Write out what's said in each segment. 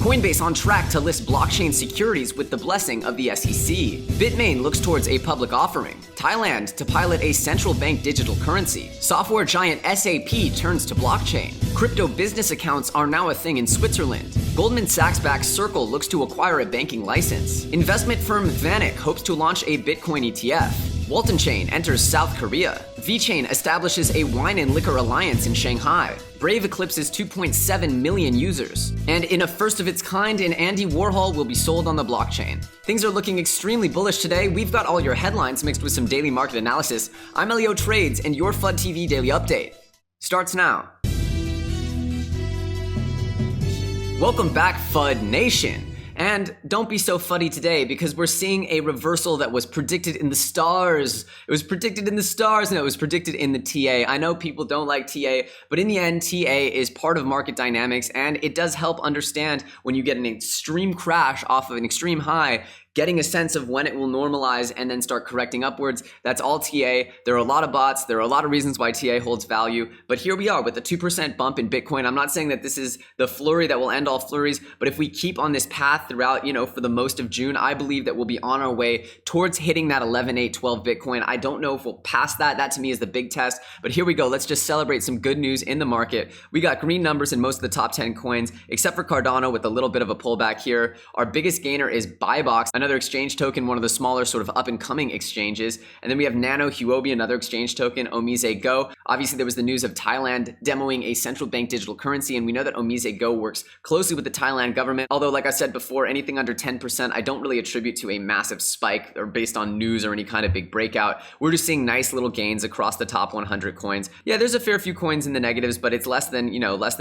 Coinbase on track to list blockchain securities with the blessing of the SEC. VeChain looks towards a public offering. Thailand to pilot a central bank digital currency. Software giant SAP turns to blockchain. Crypto business accounts are now a thing in Switzerland. Goldman Sachs-backed Circle looks to acquire a banking license. Investment firm VanEck hopes to launch a Bitcoin ETF. Waltonchain enters South Korea. VeChain establishes a wine and liquor alliance in Shanghai. Brave eclipses 2.7 million users. And in a first of its kind, an Andy Warhol will be sold on the blockchain. Things are looking extremely bullish today. We've got all your headlines mixed with some daily market analysis. I'm Elio Trades, and your FUD TV Daily Update starts now. Welcome back, FUD Nation. And don't be so fuddy today, because we're seeing a reversal that was predicted in the stars. It was predicted in the stars, and it was predicted in the TA. I know people don't like TA, but in the end, TA is part of market dynamics, and it does help understand when you get an extreme crash off of an extreme high, getting a sense of when it will normalize and then start correcting upwards. That's all TA. There are a lot of bots. There are a lot of reasons why TA holds value. But here we are with a 2% bump in Bitcoin. I'm not saying that this is the flurry that will end all flurries, but if we keep on this path throughout, for the most of June, I believe that we'll be on our way towards hitting that 11,812 Bitcoin. I don't know if we'll pass that. That to me is the big test. But here we go. Let's just celebrate some good news in the market. We got green numbers in most of the top 10 coins, except for Cardano with a little bit of a pullback here. Our biggest gainer is Buybox, another exchange token, one of the smaller sort of up and coming exchanges. And then we have Nano, Huobi, another exchange token, Omise Go. Obviously, there was the news of Thailand demoing a central bank digital currency. And we know that Omise Go works closely with the Thailand government. Although, like I said before, anything under 10%, I don't really attribute to a massive spike or based on news or any kind of big breakout. We're just seeing nice little gains across the top 100 coins. Yeah, there's a fair few coins in the negatives, but it's less than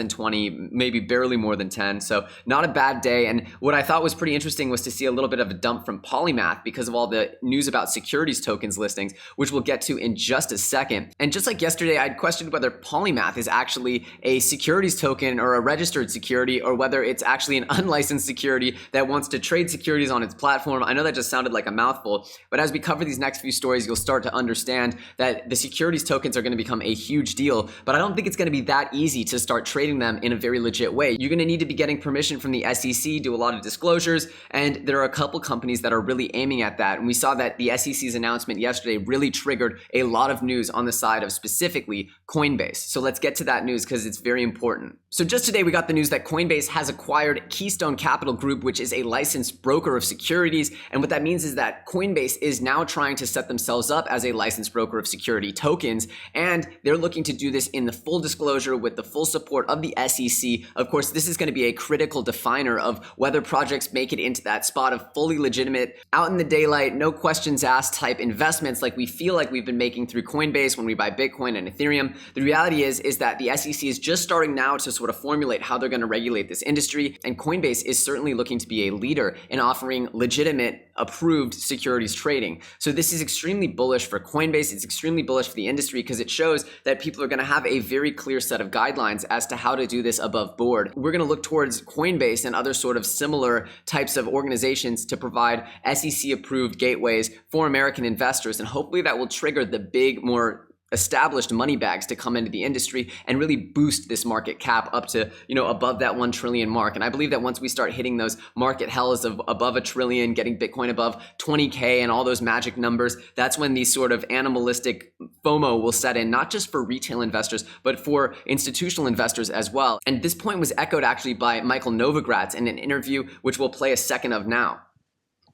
20, maybe barely more than 10. So not a bad day. And what I thought was pretty interesting was to see a little bit of a dump from Polymath because of all the news about securities tokens listings, which we'll get to in just a second. And just like yesterday, I'd questioned whether Polymath is actually a securities token or a registered security, or whether it's actually an unlicensed security that wants to trade securities on its platform. I know that just sounded like a mouthful, but as we cover these next few stories, you'll start to understand that the securities tokens are going to become a huge deal, but I don't think it's going to be that easy to start trading them in a very legit way. You're going to need to be getting permission from the SEC, do a lot of disclosures, and there are a couple companies that are really aiming at that. And we saw that the SEC's announcement yesterday really triggered a lot of news on the side of specifically Coinbase. So let's get to that news because it's very important. So just today, we got the news that Coinbase has acquired Keystone Capital Group, which is a licensed broker of securities. And what that means is that Coinbase is now trying to set themselves up as a licensed broker of security tokens. And they're looking to do this in the full disclosure with the full support of the SEC. Of course, this is going to be a critical definer of whether projects make it into that spot of fully legitimate, out in the daylight, no questions asked type investments like we feel like we've been making through Coinbase when we buy Bitcoin and Ethereum. The reality is that the SEC is just starting now to sort of formulate how they're going to regulate this industry. And Coinbase is certainly looking to be a leader in offering legitimate, approved securities trading. So this is extremely bullish for Coinbase. It's extremely bullish for the industry because it shows that people are going to have a very clear set of guidelines as to how to do this above board. We're going to look towards Coinbase and other sort of similar types of organizations to provide SEC approved gateways for American investors. And hopefully that will trigger the big, more established money bags to come into the industry and really boost this market cap up to, above that 1 trillion mark. And I believe that once we start hitting those market hells of above 1 trillion, getting Bitcoin above 20K and all those magic numbers, that's when these sort of animalistic FOMO will set in, not just for retail investors, but for institutional investors as well. And this point was echoed actually by Michael Novogratz in an interview, which we'll play a second of now.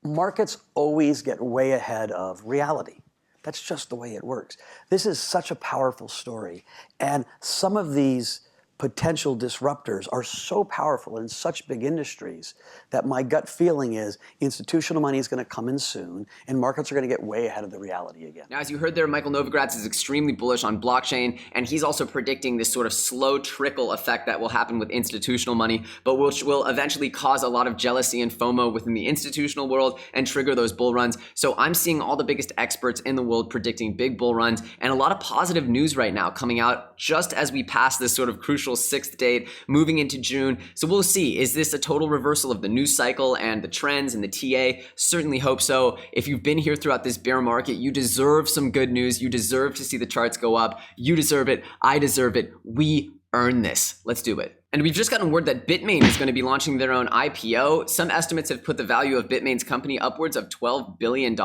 Markets always get way ahead of reality. That's just the way it works. This is such a powerful story. And some of these potential disruptors are so powerful in such big industries that my gut feeling is institutional money is going to come in soon and markets are going to get way ahead of the reality again. Now, as you heard there, Michael Novogratz is extremely bullish on blockchain, and he's also predicting this sort of slow trickle effect that will happen with institutional money, but which will eventually cause a lot of jealousy and FOMO within the institutional world and trigger those bull runs. So I'm seeing all the biggest experts in the world predicting big bull runs and a lot of positive news right now coming out just as we pass this sort of crucial 6th date moving into June. So we'll see, is this a total reversal of the news cycle and the trends and the TA? Certainly hope so. If you've been here throughout this bear market, you deserve some good news. You deserve to see the charts go up. You deserve it. I deserve it. We earn this. Let's do it. And we've just gotten word that VeChain is going to be launching their own IPO. Some estimates have put the value of VeChain's company upwards of $12 billion.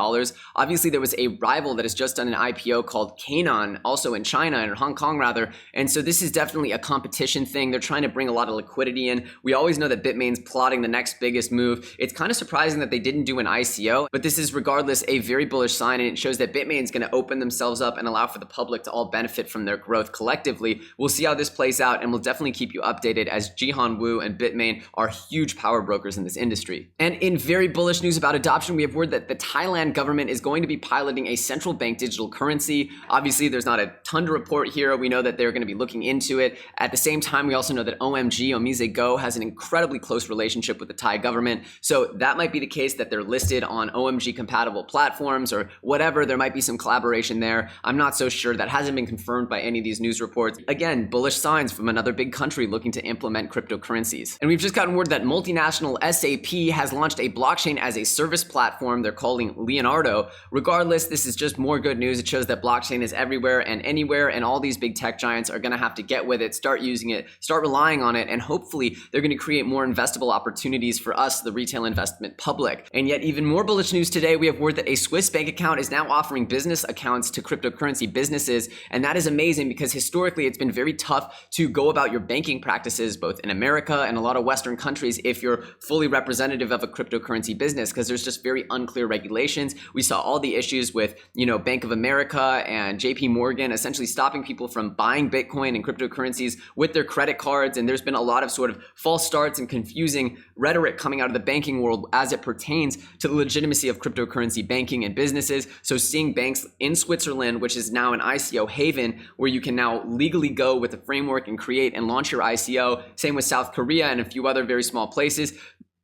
Obviously, there was a rival that has just done an IPO called Canaan, also in China, or Hong Kong rather. And so this is definitely a competition thing. They're trying to bring a lot of liquidity in. We always know that VeChain's plotting the next biggest move. It's kind of surprising that they didn't do an ICO, but this is regardless a very bullish sign, and it shows that VeChain's going to open themselves up and allow for the public to all benefit from their growth collectively. We'll see how this plays out, and we'll definitely keep you updated, as Jihan Wu and VeChain are huge power brokers in this industry. And in very bullish news about adoption, we have word that the Thailand government is going to be piloting a central bank digital currency. Obviously, there's not a ton to report here. We know that they're going to be looking into it. At the same time, we also know that OMG, Omise Go, has an incredibly close relationship with the Thai government. So that might be the case that they're listed on OMG compatible platforms or whatever. There might be some collaboration there. I'm not so sure. That hasn't been confirmed by any of these news reports. Again, bullish signs from another big country looking to implement cryptocurrencies. And we've just gotten word that multinational SAP has launched a blockchain as a service platform they're calling Leonardo. Regardless, this is just more good news. It shows that blockchain is everywhere and anywhere, and all these big tech giants are going to have to get with it, start using it, start relying on it, and hopefully they're going to create more investable opportunities for us, the retail investment public. And yet even more bullish news today, we have word that a Swiss bank account is now offering business accounts to cryptocurrency businesses, and that is amazing because historically it's been very tough to go about your banking practices both in America and a lot of Western countries if you're fully representative of a cryptocurrency business, because there's just very unclear regulations. We saw all the issues with, Bank of America and JP Morgan essentially stopping people from buying Bitcoin and cryptocurrencies with their credit cards. And there's been a lot of sort of false starts and confusing rhetoric coming out of the banking world as it pertains to the legitimacy of cryptocurrency banking and businesses. So seeing banks in Switzerland, which is now an ICO haven, where you can now legally go with a framework and create and launch your ICO. Same with South Korea and a few other very small places.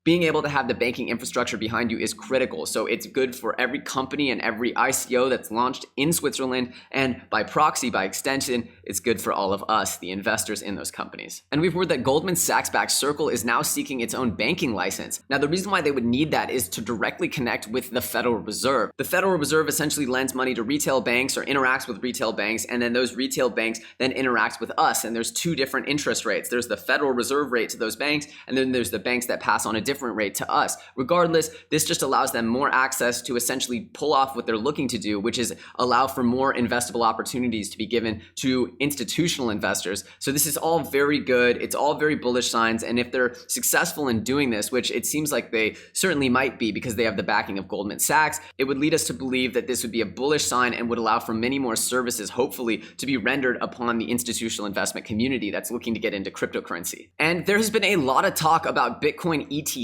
Being able to have the banking infrastructure behind you is critical. So it's good for every company and every ICO that's launched in Switzerland. And by proxy, by extension, it's good for all of us, the investors in those companies. And we've heard that Goldman Sachs-backed Circle is now seeking its own banking license. Now, the reason why they would need that is to directly connect with the Federal Reserve. The Federal Reserve essentially lends money to retail banks or interacts with retail banks, and then those retail banks then interact with us. And there's two different interest rates. There's the Federal Reserve rate to those banks, and then there's the banks that pass on a different rate to us. Regardless, this just allows them more access to essentially pull off what they're looking to do, which is allow for more investable opportunities to be given to institutional investors. So this is all very good. It's all very bullish signs. And if they're successful in doing this, which it seems like they certainly might be because they have the backing of Goldman Sachs, it would lead us to believe that this would be a bullish sign and would allow for many more services, hopefully, to be rendered upon the institutional investment community that's looking to get into cryptocurrency. And there has been a lot of talk about Bitcoin ETFs.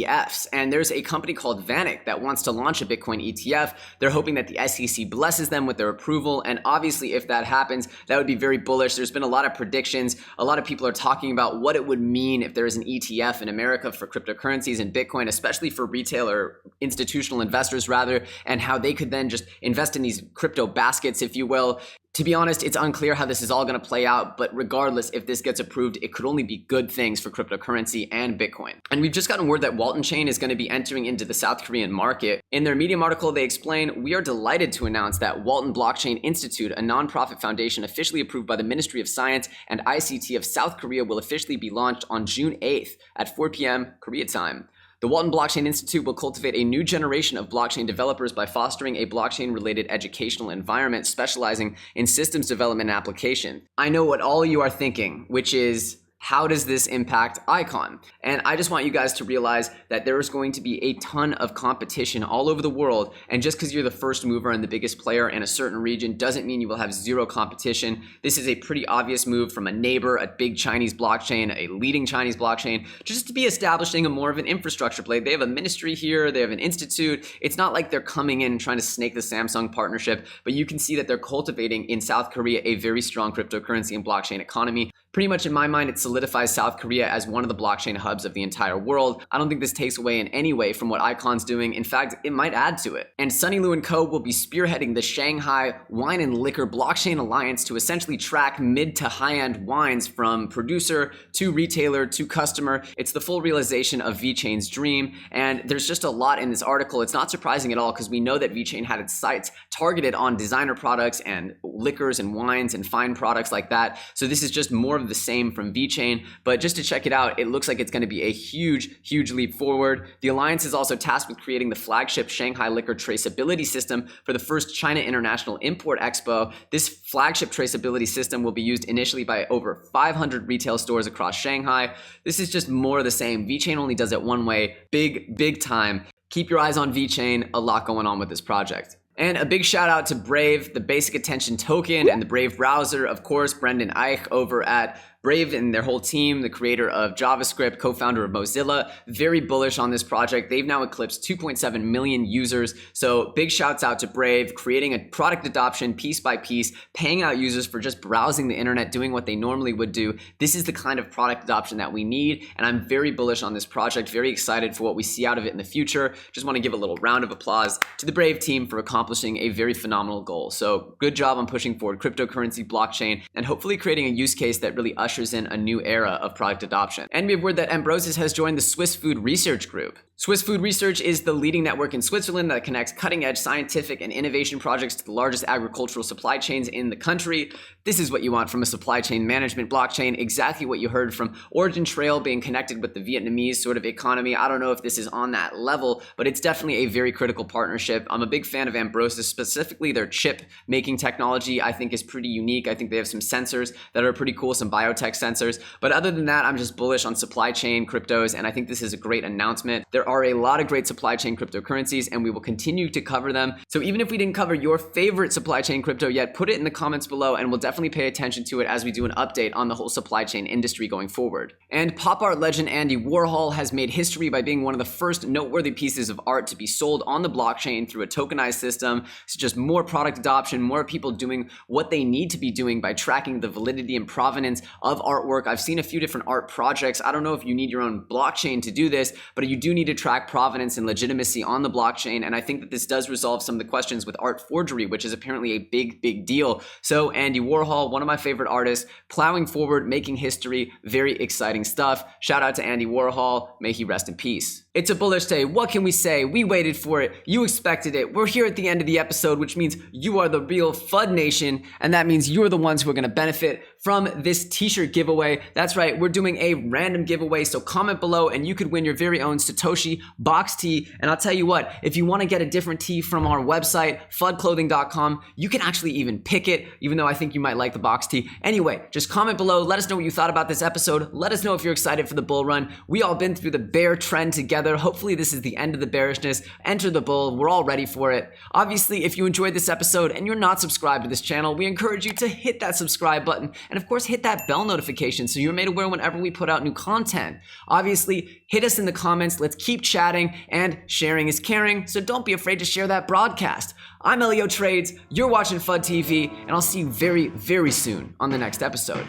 And there's a company called VanEck that wants to launch a Bitcoin ETF. They're hoping that the SEC blesses them with their approval. And obviously, if that happens, that would be very bullish. There's been a lot of predictions. A lot of people are talking about what it would mean if there is an ETF in America for cryptocurrencies and Bitcoin, especially for retail or institutional investors rather, and how they could then just invest in these crypto baskets, if you will. To be honest, it's unclear how this is all going to play out, but regardless, if this gets approved, it could only be good things for cryptocurrency and Bitcoin. And we've just gotten word that Waltonchain is going to be entering into the South Korean market. In their Medium article, they explain, "We are delighted to announce that Walton Blockchain Institute, a nonprofit foundation officially approved by the Ministry of Science and ICT of South Korea, will officially be launched on June 8th at 4 p.m. Korea time. The Walton Blockchain Institute will cultivate a new generation of blockchain developers by fostering a blockchain-related educational environment specializing in systems development and application." I know what all you are thinking, which is, how does this impact Icon? And I just want you guys to realize that there is going to be a ton of competition all over the world. And just because you're the first mover and the biggest player in a certain region doesn't mean you will have zero competition. This is a pretty obvious move from a neighbor, a big Chinese blockchain, a leading Chinese blockchain, just to be establishing a more of an infrastructure play. They have a ministry here, they have an institute. It's not like they're coming in and trying to snake the Samsung partnership, but you can see that they're cultivating in South Korea a very strong cryptocurrency and blockchain economy. Pretty much in my mind, it solidifies South Korea as one of the blockchain hubs of the entire world. I don't think this takes away in any way from what Icon's doing. In fact, it might add to it. And Sunny Lu & Co. will be spearheading the Shanghai Wine and Liquor Blockchain Alliance to essentially track mid to high-end wines from producer to retailer to customer. It's the full realization of VeChain's dream. And there's just a lot in this article. It's not surprising at all because we know that VeChain had its sights targeted on designer products and liquors and wines and fine products like that. So this is just more of of the same from VeChain, but just to check it out, it looks like it's going to be a huge leap forward. The alliance is also tasked with creating the flagship Shanghai liquor traceability system for the first China International Import Expo. This flagship traceability system will be used initially by over 500 retail stores across Shanghai. This is just more of the same. VeChain only does it one way, big time. Keep your eyes on VeChain, a lot going on with this project. And a big shout out to Brave, the basic attention token, and the Brave browser. Of course, Brendan Eich over at Brave and their whole team, the creator of JavaScript, co-founder of Mozilla, very bullish on this project. They've now eclipsed 2.7 million users. So big shouts out to Brave, creating a product adoption piece by piece, paying out users for just browsing the internet, doing what they normally would do. This is the kind of product adoption that we need. And I'm very bullish on this project, very excited for what we see out of it in the future. Just want to give a little round of applause to the Brave team for accomplishing a very phenomenal goal. So good job on pushing forward cryptocurrency, blockchain, and hopefully creating a use case that really ushers in a new era of product adoption. And we have word that Ambrosis has joined the Swiss Food Research Group. Swiss Food Research is the leading network in Switzerland that connects cutting-edge scientific and innovation projects to the largest agricultural supply chains in the country. This is what you want from a supply chain management blockchain, exactly what you heard from Origin Trail being connected with the Vietnamese sort of economy. I don't know if this is on that level, but it's definitely a very critical partnership. I'm a big fan of Ambrosis, specifically their chip making technology I think is pretty unique. I think they have some sensors that are pretty cool, some biotech sensors. But other than that, I'm just bullish on supply chain cryptos, and I think this is a great announcement. There are a lot of great supply chain cryptocurrencies, and we will continue to cover them. So even if we didn't cover your favorite supply chain crypto yet, put it in the comments below, and we'll definitely pay attention to it as we do an update on the whole supply chain industry going forward. And pop art legend Andy Warhol has made history by being one of the first noteworthy pieces of art to be sold on the blockchain through a tokenized system. It's just more product adoption, more people doing what they need to be doing by tracking the validity and provenance of artwork. I've seen a few different art projects. I don't know if you need your own blockchain to do this, but you do need to track provenance and legitimacy on the blockchain. And I think that this does resolve some of the questions with art forgery, which is apparently a big deal. So Andy Warhol, one of my favorite artists, plowing forward, making history, very exciting stuff. Shout out to Andy Warhol. May he rest in peace. It's a bullish day. What can we say? We waited for it. You expected it. We're here at the end of the episode, which means you are the real FUD Nation, and that means you're the ones who are going to benefit from this t-shirt giveaway. That's right, we're doing a random giveaway, so comment below and you could win your very own Satoshi box tee. And I'll tell you what, if you want to get a different tee from our website, fudclothing.com, you can actually even pick it, even though I think you might like the box tee. Anyway, just comment below, let us know what you thought about this episode, let us know if you're excited for the bull run. We all been through the bear trend together. Hopefully this is the end of the bearishness. Enter the bull. We're all ready for it. Obviously, if you enjoyed this episode and you're not subscribed to this channel, we encourage you to hit that subscribe button and of course hit that bell notification so you're made aware whenever we put out new content. Obviously, hit us in the comments. Let's keep chatting, and sharing is caring, so don't be afraid to share that broadcast. I'm Elio Trades, you're watching FUD TV, and I'll see you very soon on the next episode.